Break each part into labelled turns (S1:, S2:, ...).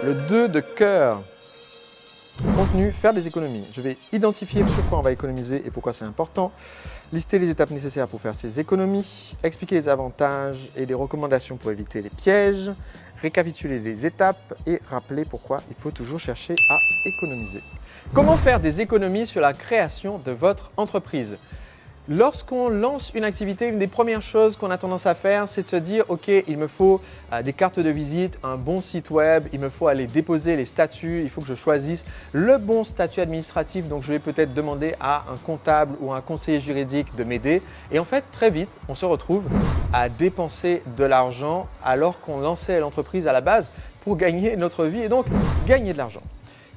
S1: Le 2 de cœur. Contenu, faire des économies. Je vais identifier sur quoi on va économiser et pourquoi c'est important. Lister les étapes nécessaires pour faire ces économies. Expliquer les avantages et les recommandations pour éviter les pièges. Récapituler les étapes et rappeler pourquoi il faut toujours chercher à économiser. Comment faire des économies sur la création de votre entreprise? Lorsqu'on lance une activité, une des premières choses qu'on a tendance à faire, c'est de se dire « Ok, il me faut des cartes de visite, un bon site web, il me faut aller déposer les statuts, il faut que je choisisse le bon statut administratif, donc je vais peut-être demander à un comptable ou un conseiller juridique de m'aider. » Et en fait, très vite, on se retrouve à dépenser de l'argent alors qu'on lançait l'entreprise à la base pour gagner notre vie et donc gagner de l'argent.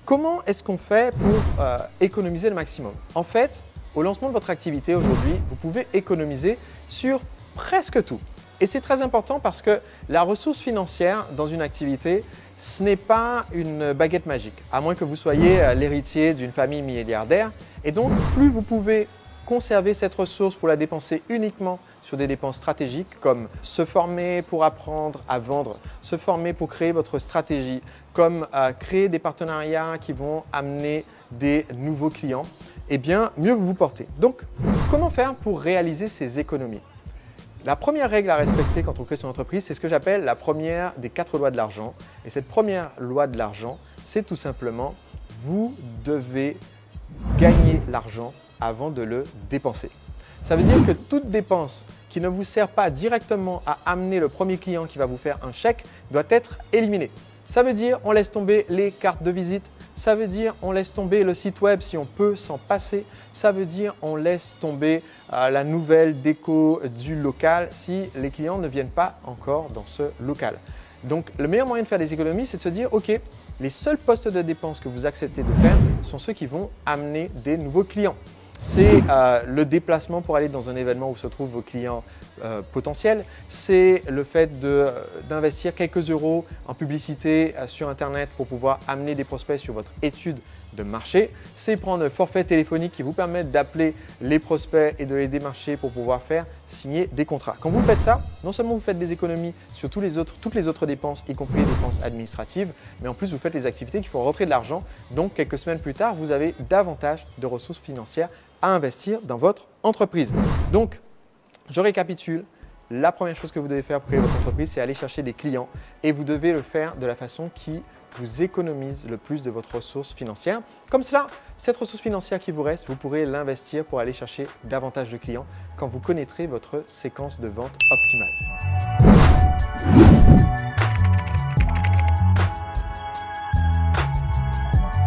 S1: Comment est-ce qu'on fait pour économiser le maximum? En fait, au lancement de votre activité aujourd'hui, vous pouvez économiser sur presque tout. Et c'est très important parce que la ressource financière dans une activité, ce n'est pas une baguette magique, à moins que vous soyez l'héritier d'une famille milliardaire. Et donc, plus vous pouvez conserver cette ressource pour la dépenser uniquement sur des dépenses stratégiques comme se former pour apprendre à vendre, se former pour créer votre stratégie, comme créer des partenariats qui vont amener des nouveaux clients, eh bien, mieux vous vous portez. Donc, comment faire pour réaliser ces économies? La première règle à respecter quand on crée son entreprise, c'est ce que j'appelle la première des 4 lois de l'argent. Et cette première loi de l'argent, c'est tout simplement, vous devez gagner l'argent avant de le dépenser. Ça veut dire que toute dépense qui ne vous sert pas directement à amener le premier client qui va vous faire un chèque doit être éliminée. Ça veut dire on laisse tomber les cartes de visite, ça veut dire on laisse tomber le site web si on peut s'en passer, ça veut dire on laisse tomber la nouvelle déco du local si les clients ne viennent pas encore dans ce local. Donc le meilleur moyen de faire des économies, c'est de se dire ok, les seuls postes de dépenses que vous acceptez de faire sont ceux qui vont amener des nouveaux clients. C'est le déplacement pour aller dans un événement où se trouvent vos clients potentiels. C'est le fait d'investir quelques euros en publicité sur Internet pour pouvoir amener des prospects sur votre étude de marché. C'est prendre un forfait téléphonique qui vous permet d'appeler les prospects et de les démarcher pour pouvoir faire signer des contrats. Quand vous faites ça, non seulement vous faites des économies sur toutes les autres dépenses, y compris les dépenses administratives, mais en plus vous faites les activités qui font rentrer de l'argent. Donc quelques semaines plus tard, vous avez davantage de ressources financières à investir dans votre entreprise. Donc, je récapitule. La première chose que vous devez faire pour créer votre entreprise, c'est aller chercher des clients et vous devez le faire de la façon qui vous économise le plus de votre ressource financière. Comme cela, cette ressource financière qui vous reste, vous pourrez l'investir pour aller chercher davantage de clients quand vous connaîtrez votre séquence de vente optimale.